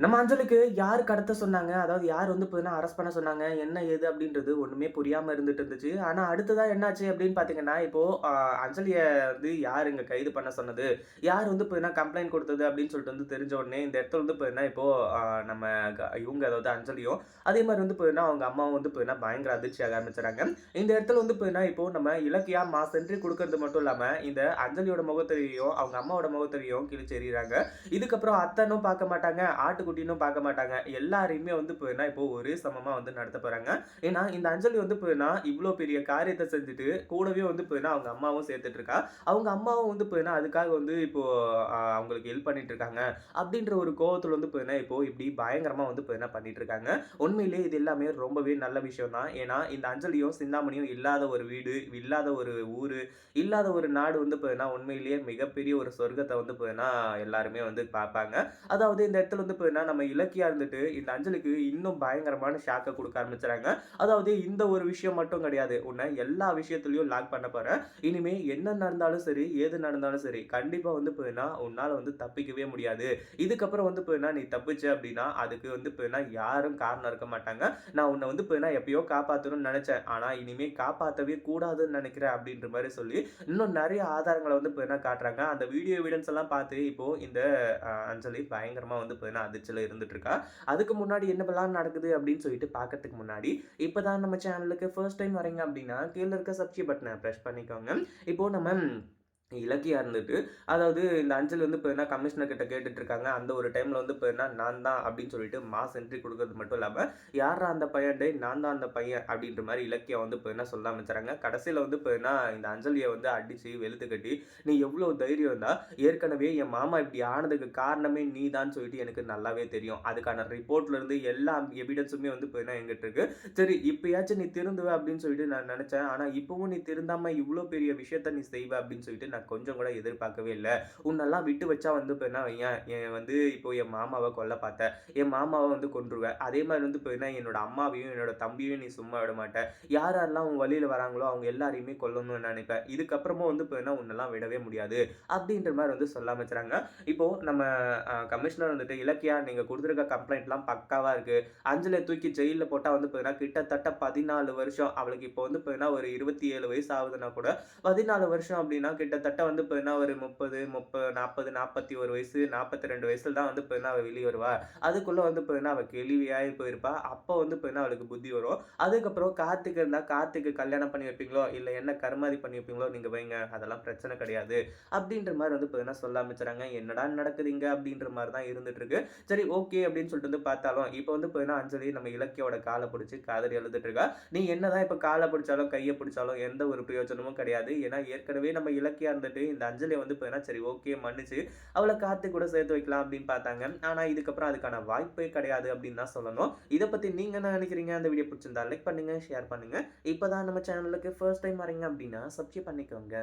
நம்ம அஞ்சலுக்கு யாரு கடத்த சொன்னாங்க? அதாவது யார் வந்து பார்த்தீங்கன்னா, அரெஸ்ட் பண்ண சொன்னாங்க? என்ன ஏது அப்படின்றது ஒண்ணுமே புரியாம இருந்துட்டு இருந்துச்சு. ஆனா அடுத்ததா என்னாச்சு அப்படின்னு பார்த்தீங்கன்னா, இப்போ அஞ்சலிய வந்து யாருங்க கைது பண்ண சொன்னது? யார் வந்து பார்த்தீங்கன்னா கம்ப்ளைண்ட் குடுத்தது அப்படின்னு சொல்லிட்டு வந்து தெரிஞ்ச உடனே, இந்த இடத்துல வந்து பார்த்தீங்கன்னா, இப்போ நம்ம இவங்க அதாவது அஞ்சலியும், அதே மாரி வந்து பார்த்தீங்கன்னா, அவங்க அம்மாவும் வந்து பார்த்தீங்கன்னா, பயங்கர அதிர்ச்சியாக ஆரம்பிச்சுறாங்க. இந்த இடத்துல வந்து பார்த்தீங்கன்னா, இப்போ நம்ம இலக்கியா மாஸ் என்ட்ரி குடுக்கறது மட்டும் இல்லாம, இந்த அஞ்சலியோட முகத்தையும், அவங்க அம்மாவோட முகத்தையும் கிழிச்சு எறியுறாங்க. இதுக்கப்புறம் அத்தனும் பார்க்க மாட்டாங்க, ஆட்டுக்குட்டின்னும் பார்க்க மாட்டாங்க. எல்லாரையுமே வந்து பார்த்தீங்கன்னா, இப்போ ஒரே சமமா வந்து நடத்த போறாங்க. ஏன்னா, இந்த அஞ்சலி வந்து பார்த்தீங்கன்னா, இவ்ளோ பெரிய காரியத்த செஞ்சுட்டு, கூடவே வந்து பார்த்தீங்கன்னா, அவங்க அம்மாவும் சேர்த்துட்டு இருக்கா. அவங்க அம்மாவும் வந்து பார்த்தீங்கன்னா, அதுக்காக வந்து இப்போ அவங்களுக்கு ஹெல்ப் பண்ணிட்டு இருக்காங்க. அப்படின்ற ஒரு கோவத்துல வந்து பார்த்தீங்கன்னா, இப்போ இப்படி பயங்கரமா வந்து பார்த்தீங்கன்னா பண்ணிட்டு இருக்காங்க. உண்மையிலேயே இது எல்லாமே ரொம்பவே நல்ல விஷயம் தான். ஏன்னா, இந்த அஞ்சலியும், சிந்தாமணியும் இல்லாத ஒரு வீடு, இல்லாத ஒரு ஊரு, இல்லாத ஒரு நாடு வந்து பார்த்தீங்கன்னா, உண்மையிலேயே மிகப்பெரிய ஒரு சொர்க்கத்த வந்து பார்த்தீங்கன்னா, எல்லாருமே வந்து பார்ப்பாங்க. அதாவது இந்த இடத்துல வந்து பார்த்தீங்கன்னா, நம்ம இலக்கியா இருந்துட்டு, இந்த அஞ்சலிக்கு இன்னும் பயங்கரமான ஷாக்க குடுக்க ஆரம்பிச்சுறாங்க. அதாவது இந்த ஒரு விஷயம் மட்டும் கிடையாது. உன்ன எல்லா விஷயத்திலயும் லாக் பண்ண போறேன். இனிமே என்ன நடந்தாலும் சரி, ஏது நடந்தாலும் சரி, கண்டிப்பா வந்து பார்த்தீங்கன்னா, உன்னால வந்து தப்பிக்கவே முடியாது. இதுக்கப்புறம் வந்து பார்த்தீங்கன்னா, நீ தப்பிச்ச அப்படின்னா, அதுக்கு வந்து பார்த்தீங்கன்னா, யாரும் காரணம் இருக்க மாட்டாங்க. நான் உன்ன வந்து பார்த்தீங்கன்னா, எப்பயோ காப்பாத்தணும்னு நெனச்சேன். ஆனா, இனிமே காப்பாத்தவே கூடாதுன்னு நெனைக்கிறேன் அப்படின்ற மாரி சொல்லி, இன்னும் நெறைய ஆதாரங்கள வந்து பார்த்தீங்கன்னா காட்டுறாங்க. அந்த வீடியோ எவிடன்ஸ் எல்லாம் பார்த்து இப்போ இந்த அஞ்சலி பயங்கரமா வந்து பார்த்தீங்கன்னா, அதிர்ச்சியில இருந்துட்டு இருக்கா. அதுக்கு முன்னாடி என்னவெல்லாம் நடக்குது அப்படின்னு சொல்லிட்டு பார்க்கறதுக்கு முன்னாடி, இப்ப தான் நம்ம சேனலுக்கு ஃபர்ஸ்ட் டைம் வரீங்க அப்படின்னா, கீழ இருக்க சப்ஸ்கிரைப் பட்டன பிரஸ் பண்ணிக்கோங்க. இப்போ நம்ம இலக்கியா இருந்துட்டு, அதாவது இந்த அஞ்சலி வந்து பார்த்தீங்கன்னா, கமிஷனர் கிட்ட கேட்டுட்டு இருக்காங்க. அந்த ஒரு டைம்ல வந்து பார்த்தீங்கன்னா, நான் தான் அப்படின்னு சொல்லிட்டு மாஸ் என்ட்ரி குடுக்குறது மட்டும் இல்லாம, யார்றா அந்த பையன்? டேய் நான் தான் அந்த பையன் அப்படின்ற மாரி இலக்கியா வந்து பார்த்தீங்கன்னா சொல்ல ஆரம்பிச்சுறாங்க. கடைசியில வந்து பார்த்தீங்கன்னா, இந்த அஞ்சலிய வந்து அடிச்சு வெளுத்து கட்டி, "நீ எவ்ளோ தைரியம் இருந்தா, ஏற்கனவே என் மாமா இப்படி ஆனதுக்கு காரணமே நீ தான் சொல்லிட்டு எனக்கு நல்லாவே தெரியும். அதுக்கான ரிப்போர்ட்ல இருந்து எல்லா எவிடன்ஸுமே வந்து பார்த்தீங்கன்னா என்கிட்ட இருக்கு. சரி இப்பயாச்சும் நீ திருந்துவ அப்படின்னு சொல்லிட்டு நான் நெனச்சேன். ஆனா இப்பவும் நீ திருந்தாம இவ்ளோ பெரிய விஷயத்த நீ செய்வ அப்படின்னு சொல்லிட்டு நான் கொஞ்சம் கூட எதிர்பார்க்கவே இல்ல. உன்னெல்லாம் விட்டு வச்சா வந்து இப்ப வையேன், வந்து இப்போ என் மாமாவ கொல்ல பார்த்த. என் மாமாவ வந்து கொன்றுவ. அதே மாரி வந்து பார்த்தீங்கன்னா, என்னோட அம்மாவையும், என்னோட தம்பியையும் நீ சும்மா விட மாட்ட. யார் யாரெல்லாம் உன் வழியில வராங்களோ, அவங்க எல்லாரையுமே கொல்லணும்னு நெனைப்ப. இதுக்கப்புறமும் வந்து பார்த்தீங்கன்னா, உன்னெல்லாம் விடவே முடியாது. அப்படின்ற மாரி வந்து சொல்ல ஆரம்பிச்சுறாங்க. இப்போ நம்ம கமிஷனர் வந்துட்டு, "இலக்கியா நீங்க குடுத்திருக்க கம்ப்ளைண்ட்லாம் பக்காவா இருக்கு. அஞ்சலிய தூக்கி ஜெயில்ல போட்டா வந்து பார்த்தீங்கன்னா, கிட்டத்தட்ட 14 வருஷம். அவளுக்கு இப்போ வந்து பார்த்தீங்கன்னா, ஒரு 27 வயசு ஆகுதுன்னா கூட, 14 வருஷம் அப்படின்னா கிட்டத்தட்ட வந்து பார்த்தீங்கன்னா, ஒரு 40, 41 வயசு, 42 வயசுல தான் வந்து பார்த்தீங்கன்னா, அவ வெளிய வருவா. அதுக்குள்ள வந்து பார்த்தீங்கன்னா, அவ கேள்வியாயி போயிருப்பா. அப்போ வந்து பார்த்தீங்கன்னா, அவளுக்கு புத்தி வரும். அதுக்கப்புறம் கார்த்திக் இருந்தா, கார்த்திக்கு கல்யாணம் பண்ணி வைப்பீங்களோ, இல்ல என்ன கருமாதி பண்ணி வைப்பீங்களோ, நீங்க வைங்க. அதெல்லாம் பிரச்சனை கிடையாது. அப்படின்ற மாரி வந்து பார்த்தீங்கன்னா, சொல்ல ஆரம்பிச்சுறாங்க. என்னடா நடக்குது இங்க? அப்படின்ற மாரி தான் இருந்துட்டு இருக்கு. சரி ஓகே அப்படின்னு சொல்லிட்டு வந்து பார்த்தாலும், இப்போ வந்து பார்த்தீங்கன்னா, அஞ்சலி நம்ம இலக்கியோட கால புடிச்சு கதறி அழுதுட்டு இருக்கா. நீ என்னதான் இப்ப கால புடிச்சாலும், கைய புடிச்சாலும் எந்த ஒரு பிரயோஜனமும் கிடையாது. ஏன்னா, ஏற்கனவே நம்ம இலக்கியா இருந்துட்டு இந்த அஞ்சலிய வந்து பார்த்தீங்கன்னா, சரி ஓகே மன்னிச்சு, அவள கார்த்திக் கூட சேர்த்து வைக்கலாம் அப்படின்னு பார்த்தாங்க. ஆனா, இதுக்கப்புறம் அதுக்கான வாய்ப்பே கிடையாது அப்படின்னு தான் சொல்லணும். இத பத்தி நீங்க என்ன நினைக்கிறீங்க? அந்த வீடியோ பிடிச்சிருந்தா லைக் பண்ணுங்க, ஷேர் பண்ணுங்க. இப்ப தான் நம்ம சேனலுக்கு ஃபர்ஸ்ட் டைம் வரீங்க அப்படின்னா, சப்ஸ்கிரைப் பண்ணிக்கோங்க.